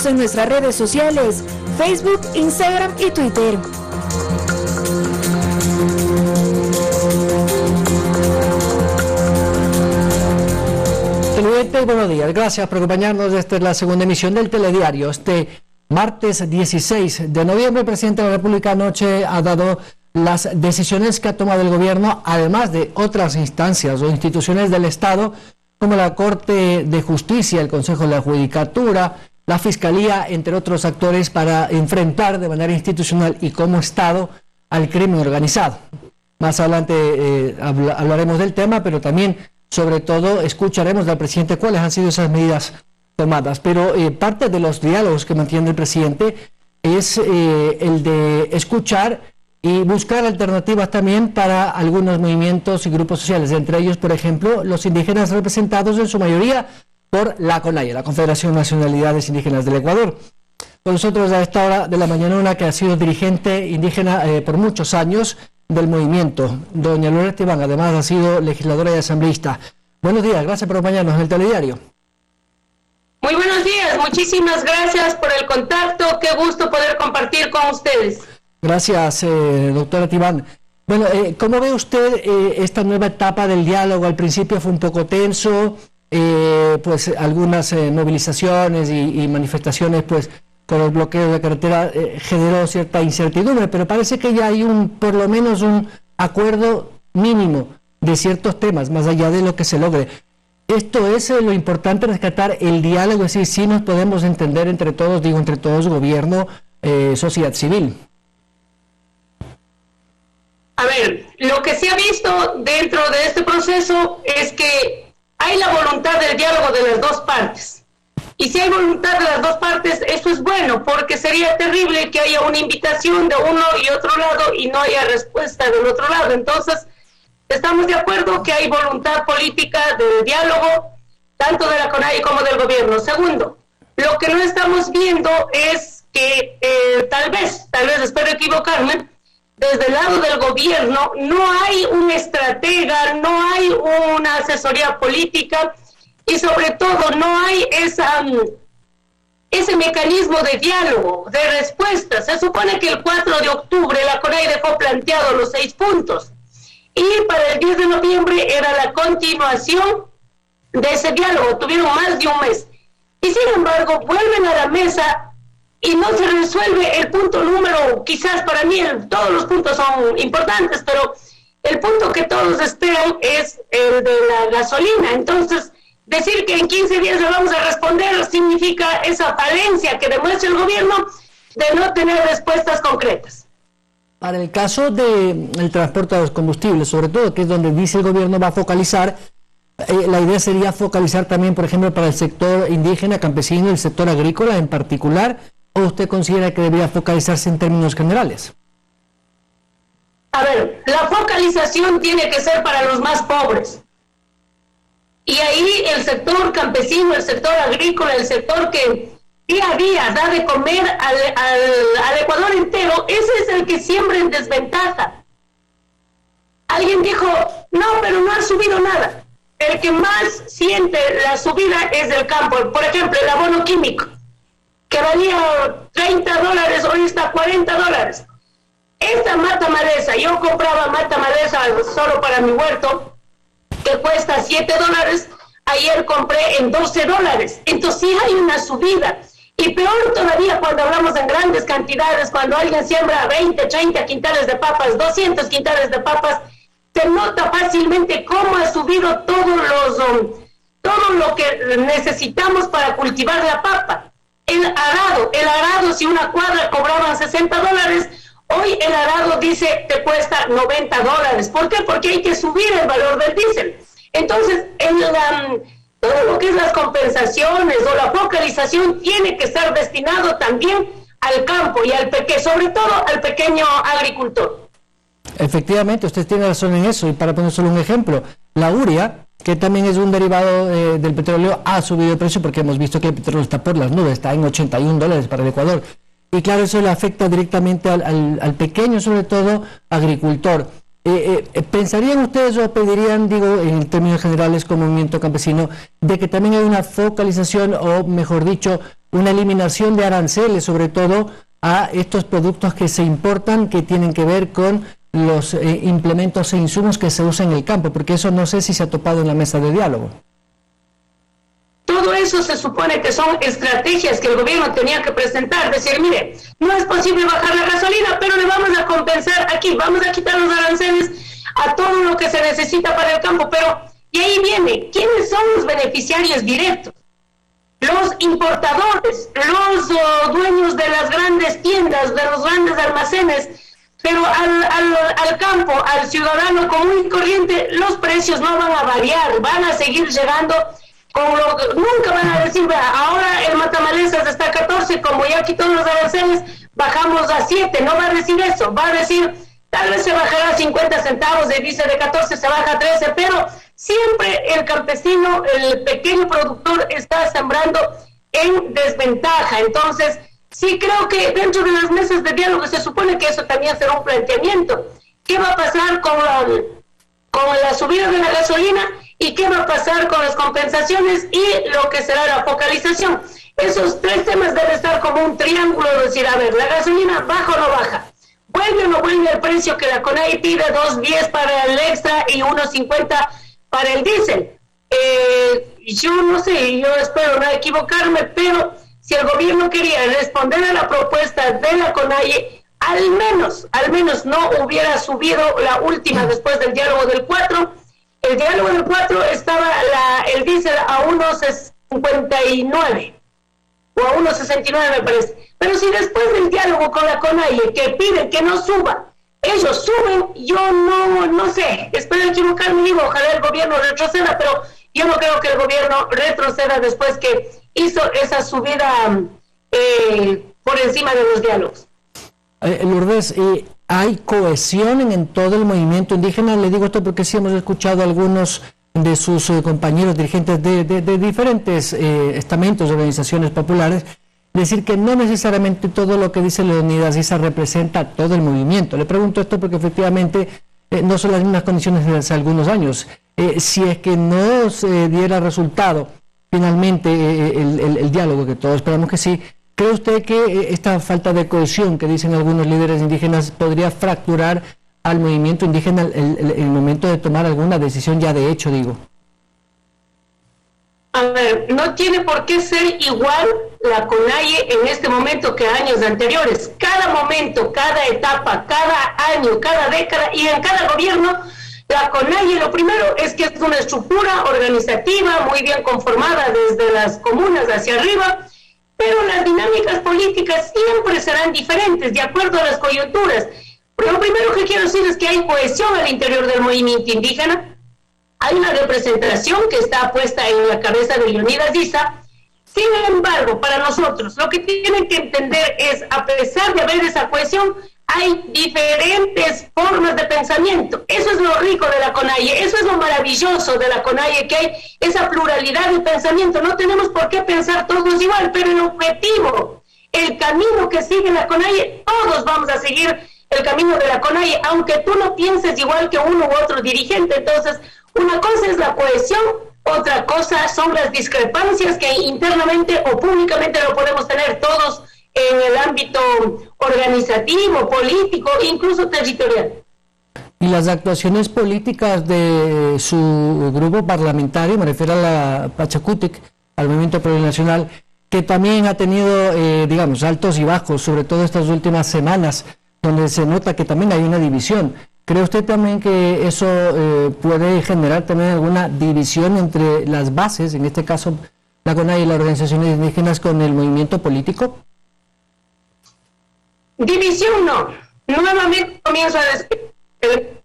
Síguenos en nuestras redes sociales, Facebook, Instagram y Twitter. Televidentes, buenos días. Gracias por acompañarnos. Esta es la segunda emisión del Telediario. Este martes 16 de noviembre, el presidente de la República anoche ha dado las decisiones que ha tomado el gobierno, además de otras instancias o instituciones del Estado, como la Corte de Justicia, el Consejo de la Judicatura, la Fiscalía, entre otros actores, para enfrentar de manera institucional y como Estado al crimen organizado. Más adelante hablaremos del tema, pero también, sobre todo, escucharemos del presidente cuáles han sido esas medidas tomadas. Pero parte de los diálogos que mantiene el presidente es el de escuchar y buscar alternativas también para algunos movimientos y grupos sociales, entre ellos, por ejemplo, los indígenas representados en su mayoría por la CONAIE, la Confederación de Nacionalidades Indígenas del Ecuador. Con nosotros a esta hora de la mañana una que ha sido dirigente indígena por muchos años del movimiento, doña Lourdes Tibán, además ha sido legisladora y asambleísta. Buenos días, gracias por acompañarnos en el Telediario. Muy buenos días, muchísimas gracias por el contacto, qué gusto poder compartir con ustedes. Gracias, doctora Tibán. Bueno, ¿cómo ve usted esta nueva etapa del diálogo? Al principio fue un poco tenso, pues algunas movilizaciones y manifestaciones, pues con los bloqueos de carretera generó cierta incertidumbre, pero parece que ya hay por lo menos un acuerdo mínimo de ciertos temas, más allá de lo que se logre. Esto es lo importante, rescatar el diálogo, es decir, si nos podemos entender entre todos, digo entre todos, gobierno, sociedad civil. A ver, lo que se ha visto dentro de este proceso es que hay la voluntad del diálogo de las dos partes. Y si hay voluntad de las dos partes, eso es bueno, porque sería terrible que haya una invitación de uno y otro lado y no haya respuesta del otro lado. Entonces, estamos de acuerdo que hay voluntad política del diálogo, tanto de la CONAIE como del gobierno. Segundo, lo que no estamos viendo es que tal vez, espero equivocarme, desde el lado del gobierno no hay un estratega, no hay una asesoría política y sobre todo no hay ese mecanismo de diálogo, de respuesta. Se supone que el 4 de octubre la CONAIE dejó planteados los 6 puntos y para el 10 de noviembre era la continuación de ese diálogo. Tuvieron más de un mes y sin embargo vuelven a la mesa y no se resuelve el punto número, quizás para mí todos los puntos son importantes, pero el punto que todos esperan es el de la gasolina. Entonces, decir que en 15 días le vamos a responder significa esa falencia que demuestra el gobierno de no tener respuestas concretas. Para el caso del transporte de los combustibles, sobre todo, que es donde dice el gobierno va a focalizar, la idea sería focalizar también, por ejemplo, para el sector indígena, campesino, el sector agrícola en particular, ¿o usted considera que debería focalizarse en términos generales? A ver, la focalización tiene que ser para los más pobres. Y ahí el sector campesino, el sector agrícola, el sector que día a día da de comer al Ecuador entero, ese es el que siembra en desventaja. Alguien dijo, no, pero no ha subido nada. El que más siente la subida es del campo. Por ejemplo, el abono químico, que valía $30, hoy está $40. Esta mata maleza, yo compraba mata maleza solo para mi huerto, que cuesta $7, ayer compré en $12. Entonces sí hay una subida. Y peor todavía cuando hablamos en grandes cantidades, cuando alguien siembra 20, 30 quintales de papas, 200 quintales de papas, se nota fácilmente cómo ha subido todo lo que necesitamos para cultivar la papa. El arado, si una cuadra cobraban $60, hoy el arado dice te cuesta $90. ¿Por qué? Porque hay que subir el valor del diésel. Entonces, todo lo que es las compensaciones o la focalización tiene que estar destinado también al campo y sobre todo al pequeño agricultor. Efectivamente, usted tiene razón en eso, y para poner solo un ejemplo, la urea, que también es un derivado del petróleo, ha subido de precio porque hemos visto que el petróleo está por las nubes, está en $81 para el Ecuador. Y claro, eso le afecta directamente al pequeño, sobre todo, agricultor. ¿Pensarían ustedes o pedirían, digo, en términos generales como movimiento campesino, de que también hay una focalización o, mejor dicho, una eliminación de aranceles, sobre todo a estos productos que se importan, que tienen que ver con los implementos e insumos que se usan en el campo, porque eso no sé si se ha topado en la mesa de diálogo. Todo eso se supone que son estrategias que el gobierno tenía que presentar, decir, mire, no es posible bajar la gasolina, pero le vamos a compensar aquí, vamos a quitar los aranceles a todo lo que se necesita para el campo, pero, y ahí viene, ¿quiénes son los beneficiarios directos? Los importadores, los dueños de las grandes tiendas, de los grandes almacenes, pero al campo, al ciudadano común y corriente, los precios no van a variar, van a seguir llegando. Nunca van a decir, ahora el matamalezas está a 14, como ya quitó los aranceles, bajamos a 7, no va a decir eso, va a decir, tal vez se bajará 50 centavos, dice de 14 se baja a 13, pero siempre el campesino, el pequeño productor está sembrando en desventaja. Entonces, sí creo que dentro de las mesas de diálogo se supone que eso también será un planteamiento. ¿Qué va a pasar con la subida de la gasolina? ¿Y qué va a pasar con las compensaciones y lo que será la focalización? Esos tres temas deben estar como un triángulo, decir, a ver, ¿la gasolina baja o no baja? ¿Vuelve o no vuelve el precio que la CONAIE pide, 2.10 para el extra y 1.50 para el diésel? Yo no sé, yo espero no equivocarme, pero si el gobierno quería responder a la propuesta de la CONAIE, al menos no hubiera subido la última después del diálogo del 4. El diálogo del 4 estaba el diésel a 1.59 o a 1.69 me parece. Pero si después del diálogo con la CONAIE, que piden que no suba, ellos suben, yo no sé, espero equivocarme, digo, ojalá el gobierno retroceda, pero yo no creo que el gobierno retroceda después que hizo esa subida por encima de los diálogos. Lourdes, ¿hay cohesión en todo el movimiento indígena? Le digo esto porque sí hemos escuchado a algunos de sus compañeros dirigentes de diferentes estamentos, organizaciones populares, decir que no necesariamente todo lo que dice Leonidas Issa representa a todo el movimiento. Le pregunto esto porque efectivamente no son las mismas condiciones de hace algunos años. Si es que no se diera resultado finalmente el diálogo, que todos esperamos que sí, ¿cree usted que esta falta de cohesión que dicen algunos líderes indígenas podría fracturar al movimiento indígena el momento de tomar alguna decisión ya de hecho, digo? A ver, no tiene por qué ser igual la CONAIE en este momento que años anteriores. Cada momento, cada etapa, cada año, cada década y en cada gobierno, la CONAIE lo primero es que es una estructura organizativa muy bien conformada desde las comunas hacia arriba, pero las dinámicas políticas siempre serán diferentes de acuerdo a las coyunturas. Pero lo primero que quiero decir es que hay cohesión al interior del movimiento indígena. Hay una representación que está puesta en la cabeza de Leonidas Issa. Sin embargo, para nosotros, lo que tienen que entender es, a pesar de haber esa cohesión, hay diferentes formas de pensamiento. Eso es lo rico de la CONAIE, eso es lo maravilloso de la CONAIE, que hay esa pluralidad de pensamiento. No tenemos por qué pensar todos igual, pero el objetivo, el camino que sigue la CONAIE, todos vamos a seguir el camino de la CONAIE, aunque tú no pienses igual que uno u otro dirigente. Entonces, una cosa es la cohesión, otra cosa son las discrepancias que internamente o públicamente lo podemos tener todos en el ámbito organizativo, político, incluso territorial. Y las actuaciones políticas de su grupo parlamentario, me refiero a la Pachakutik, al Movimiento Plurinacional, que también ha tenido, digamos, altos y bajos, sobre todo estas últimas semanas, donde se nota que también hay una división. ¿Cree usted también que eso puede generar también alguna división entre las bases, en este caso la CONAIE y las organizaciones indígenas, con el movimiento político? División no. Nuevamente comienzo a decir,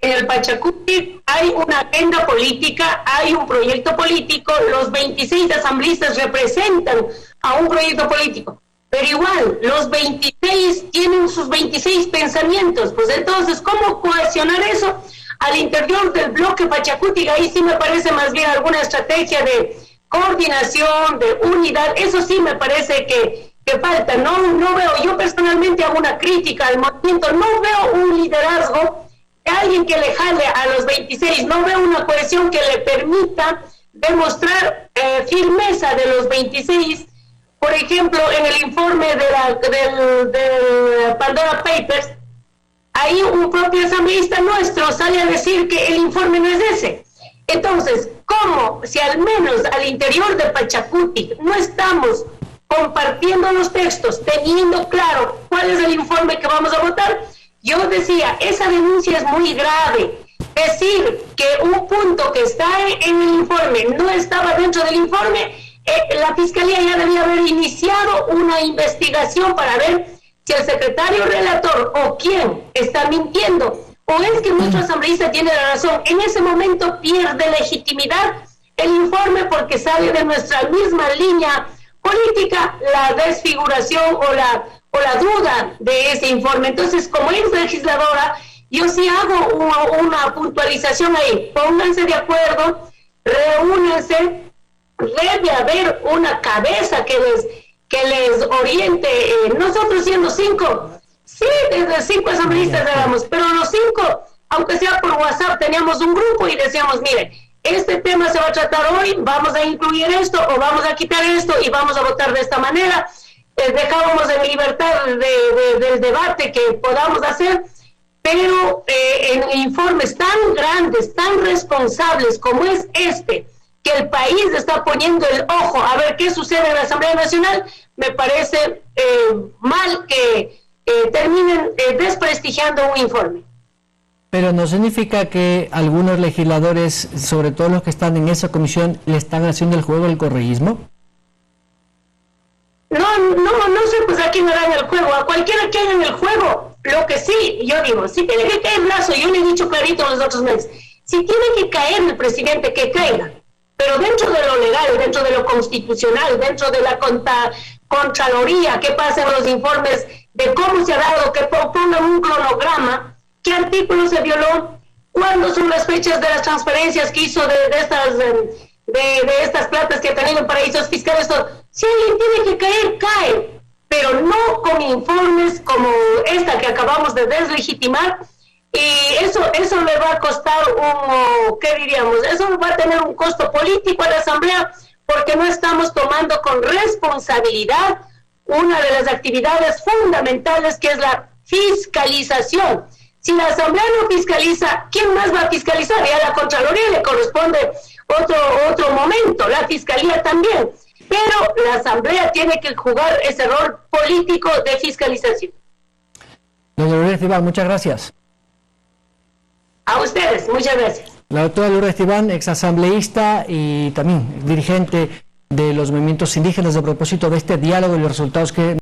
en el Pachakutik hay una agenda política, hay un proyecto político, los 26 asambleístas representan a un proyecto político. Pero igual, los 26 tienen sus 26 pensamientos. Pues entonces, ¿cómo cohesionar eso al interior del bloque Pachakutik? Ahí sí me parece más bien alguna estrategia de coordinación, de unidad. Eso sí me parece que falta. No veo, yo personalmente hago una crítica al movimiento. No veo un liderazgo de alguien que le jale a los 26. No veo una cohesión que le permita demostrar firmeza de los 26. por ejemplo, en el informe del Pandora Papers, ahí un propio asambleísta nuestro sale a decir que el informe no es ese. Entonces, ¿cómo? Si al menos al interior de Pachacuti no estamos compartiendo los textos, teniendo claro cuál es el informe que vamos a votar, yo decía, esa denuncia es muy grave. Decir que un punto que está en el informe no estaba dentro del informe, la Fiscalía ya debía haber iniciado una investigación para ver si el secretario relator o quién está mintiendo, o es que nuestro asambleísta tiene la razón. En ese momento pierde legitimidad el informe porque sale de nuestra misma línea política la desfiguración o la duda de ese informe. Entonces, como ex legisladora, yo sí hago una puntualización ahí. Pónganse de acuerdo, reúnanse, debe haber una cabeza que les oriente. Nosotros siendo 5, sí, desde 5 asambleístas éramos, pero los 5, aunque sea por WhatsApp, teníamos un grupo y decíamos, mire, este tema se va a tratar hoy, vamos a incluir esto o vamos a quitar esto y vamos a votar de esta manera. Dejábamos en libertad del debate que podamos hacer, pero en informes tan grandes, tan responsables como es este, que el país está poniendo el ojo a ver qué sucede en la Asamblea Nacional, me parece mal que terminen desprestigiando un informe. Pero no significa que algunos legisladores, sobre todo los que están en esa comisión, le están haciendo el juego al correísmo. No sé pues a quién le dan el juego, a cualquiera que haga en el juego. Lo que sí, yo digo, si tiene que caer Lazo, yo le he dicho clarito en los otros meses, si tiene que caer el presidente, que caiga, pero dentro de lo legal, dentro de lo constitucional, dentro de la Contraloría, que pasen los informes de cómo se ha dado, que pongan un cronograma, qué artículo se violó, cuándo son las fechas de las transferencias que hizo de estas platas que ha tenido en paraísos fiscales. Todo. Si alguien tiene que caer, cae, pero no con informes como esta que acabamos de deslegitimar, y eso le va a costar ¿qué diríamos? Eso va a tener un costo político a la Asamblea, porque no estamos tomando con responsabilidad una de las actividades fundamentales, que es la fiscalización. Si la Asamblea no fiscaliza, ¿quién más va a fiscalizar? Y a la Contraloría le corresponde otro momento, la Fiscalía también. Pero la Asamblea tiene que jugar ese rol político de fiscalización. Doña Lourdes Esteban, muchas gracias. A ustedes, muchas gracias. La doctora Lourdes Esteban, exasambleísta y también dirigente de los movimientos indígenas, a propósito de este diálogo y los resultados que